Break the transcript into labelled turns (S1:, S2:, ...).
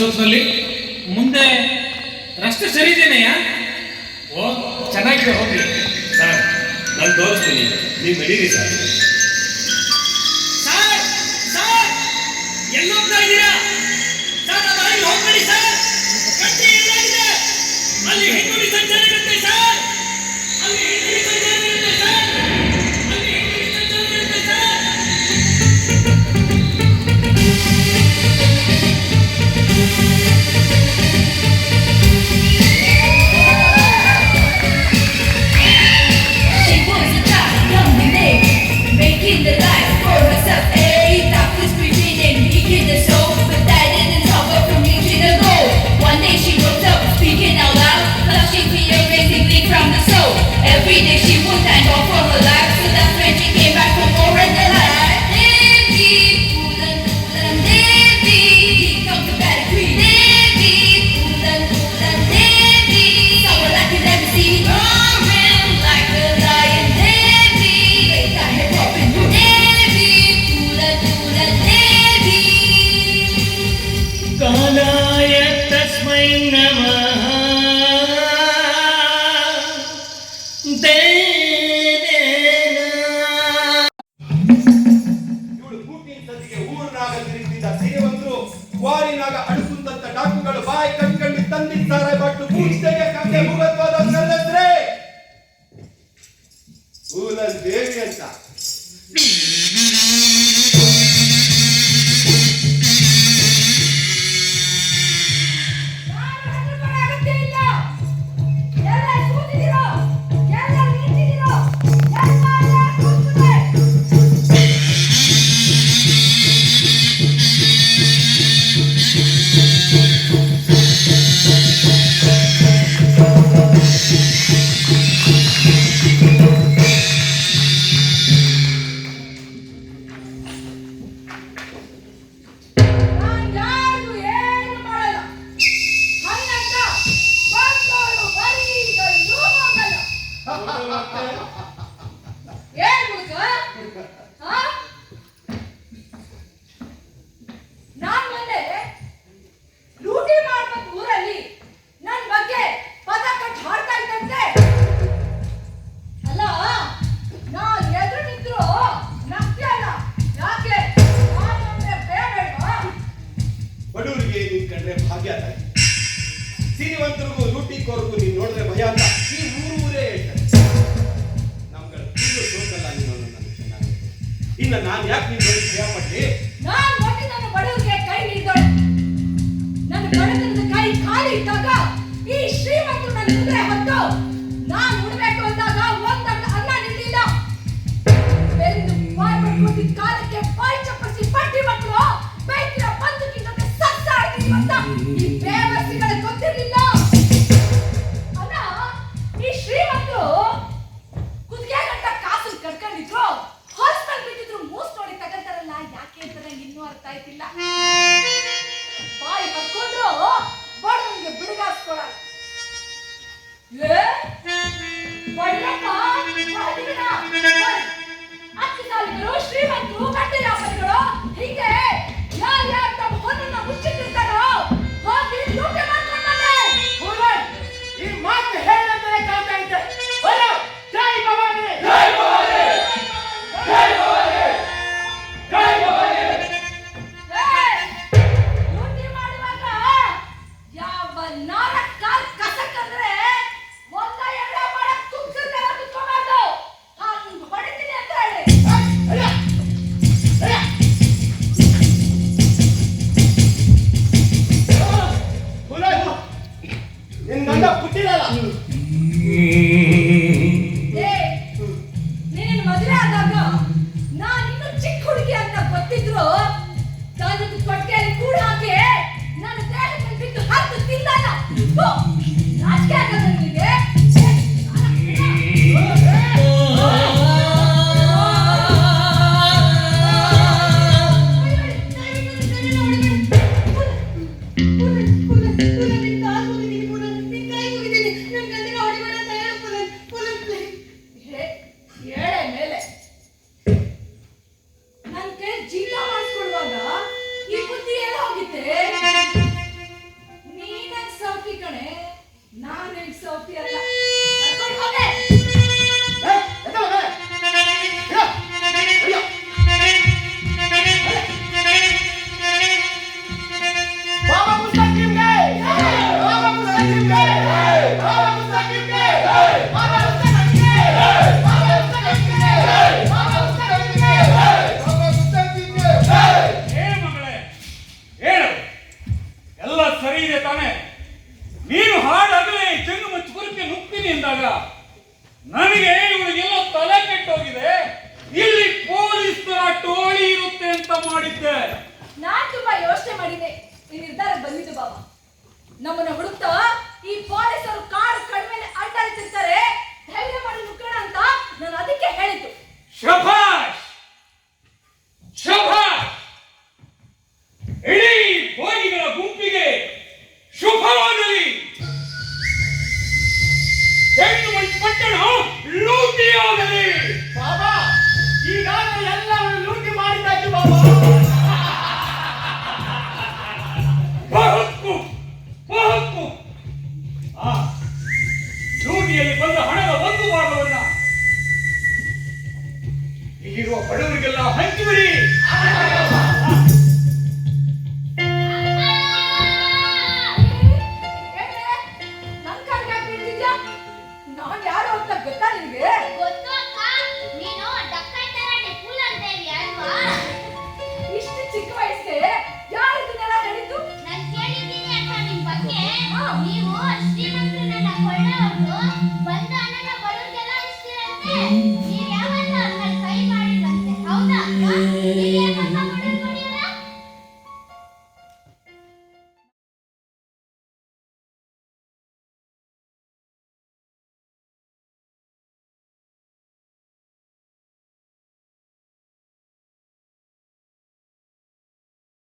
S1: ಅಷ್ಟೊತ್ತಿನಲ್ಲಿ ಮುಂದೆ ರಸ್ತೆ ಸರಿ ಇದೆಯಾ?
S2: ಓ ಚೆನ್ನಾಗಿದೆ, ಹೋಗಿ ಸರ್. ನಾನು ತೋರಿಸ್ತೀನಿ, ನೀವು ನಡೀರಿ ಸರ್.
S3: ಎಲ್ಲೋಗ್ತಾ ಇದ್ದೀರಾ ಸರ್? ಅಲ್ಲಿ ಹೋಗ್ಬೇಡಿ ಸರ್, ಗಂಟೆ ಏನಾಗಿದೆ? ಅಲ್ಲಿ ಹೆಣ್ಣು ವಿಸರ್ಜನೆ ಇರುತ್ತೆ ಸರ್, ಅಲ್ಲಿ ಹೆಣ್ಣು ವಿಸರ್ಜನೆ ಇರುತ್ತೆ ಸರ್, ಅಲ್ಲಿ ಹೆಣ್ಣು ವಿಸರ್ಜನೆ ಇರುತ್ತೆ sir.
S4: Making the life for herself, darkness pretending, making the soul, but that didn't stop her from reaching the goal. One day she woke up, speaking out loud, blushing fear raising leak from the soul. Every day she would thank God for her life, so that's when she came back for more in the life. Devi, Pulan, Pulan, Devi, here comes the pedigree. Devi, Pulan, Pulan, Devi, someone like you never see, roaring like a lion. Devi, make that hip hop and move. Devi, Pulan, Pulan, Devi.
S3: ಕಾಲಾಯ ತಸ್ಮೈ ನಮಃ
S5: ಇವಳು ಕೂಟಿನ ಸದ್ದಿಗೆ ಊರಿನಾಗ ತಿರುಗಿದ್ದ ಸಿರಿವಂತರು, ವಾರಿನಾಗ ಅಡುಕುಂತ ಡಾಕುಗಳು ಬಾಯಿ ಕಟ್ಕೊಂಡು ತಂದಿದ್ದಾರೆ. But ಪೂಜೆಗೆ ಕಂಡೆ ಮುಗತ್ವಾದ ಕರೆದ್ರೆ ಪೂಲನ್ ದೇವಿ ಅಂತ. ಬಡವರಿಗೆ ನೀನ್ ಕಂಡ್ರೆ ಭಾಗ್ಯ ತಾಯಿ, ಸಿರಿವಂತರಿಗೂ ಲೂಟಿಕೋರ್ಗೂ ನೀನ್ ನೋಡಿದ್ರೆ ಭಯ ಅಂತ ಈ ಊರೇ ಹೇಳ್ತಾರೆ. ನಮ್ಗಳ ಕೂದಲು ಸೋಕಲ್ಲ ನೀನು ನನಗೆ ಚೆನ್ನಾಗಿ. ಇನ್ನು ನಾನು ಯಾಕೆ ನೀನ್ ನೋಡಿ ಭಯ ಪಡ್ಲಿ?
S4: ನಾನು ಒಟ್ಟು ನನ್ನ ಬಡವರಿಗೆ ಕೈ ನೀಡಿದಳು. ನನ್ನ ಬಡತನದ ಕೈ ಖಾಲಿ ಇದ್ದಾಗ ಈ ಶ್ರೀಮಂತರು ನನ್ನ ಮುಂದೆ ಹೊತ್ತು ನಾನು ಉಣ್ಬೇಕು ಅಂದಾಗ ಒಂದನ್ನ ಅನ್ನ ನಿಲ್ಲಿಲ್ಲ. ಬೆಂದು ಬಾಯಿ ಮಾಡ್ಕೊಟ್ಟಿದ್ದ ಕಾಲಕ್ಕೆ ಬಾಯಿ ಚಪ್ಪರಿಸಿ ಪಟ್ಟಿ ಮಕ್ಕಳು ಬೈಕಿನ ಬಂದೂಕಿನ ಜೊತೆ ಸತ್ತಾಡ್ತೀನಿ ಅಂತ ಈ ಬೇವರ್ಸಿಗಳ ಗೊತ್ತಿರಲಿಲ್ಲ. ಅಲ್ಲ, ಈ ಶ್ರೀಮಂತರು ಕುದಿಗೆ ಗಂಟ ಕಾಸು ಕಟ್ಕೊಂಡಿದ್ರು, ಹಾಸ್ಪಿಟಲ್ ಬಿಟ್ಟಿದ್ರು, ಮೂಸ್ ನೋಡಿ ತಗಂತಾರಲ್ಲ, ಯಾಕೆ ಅಂತ ನಂಗೆ ಇನ್ನೂ ಅರ್ಥ ಆಯ್ತಿಲ್ಲ. ಬಾಯಿ ಕಟ್ಕೊಂಡ್ರು ಬಡವನಿಗೆ ಬಿಡುಗಡೆ
S3: ಶಭಾಷ್ ಶಭಾಷ್ ಇಡೀ ಭೋಗಿಗಳ ಗುಂಪಿಗೆ ಶುಭವಾಗಲಿ. ಹೆಣ್ಣು ಪಟ್ಟಣ ಲೂಟಿಯಾಗಲಿ.
S6: ಬಾಬಾ ಈಗಾಗಲೇ ಎಲ್ಲವನ್ನು ಲೂಟಿ ಮಾಡಿದ್ದಾಯ್ತು ಬಾಬಾ.
S3: ಬಹಕ್ಕು ಬಹಕ್ಕು. ಆ ಲೂಟಿಯಲ್ಲಿ ಬಂದ ಹಣದ ಒಂದು ಭಾಗವನ್ನ ಇಲ್ಲಿರುವ ಬಡವರಿಗೆಲ್ಲ ಹಂಚಿಬಿಡಿ.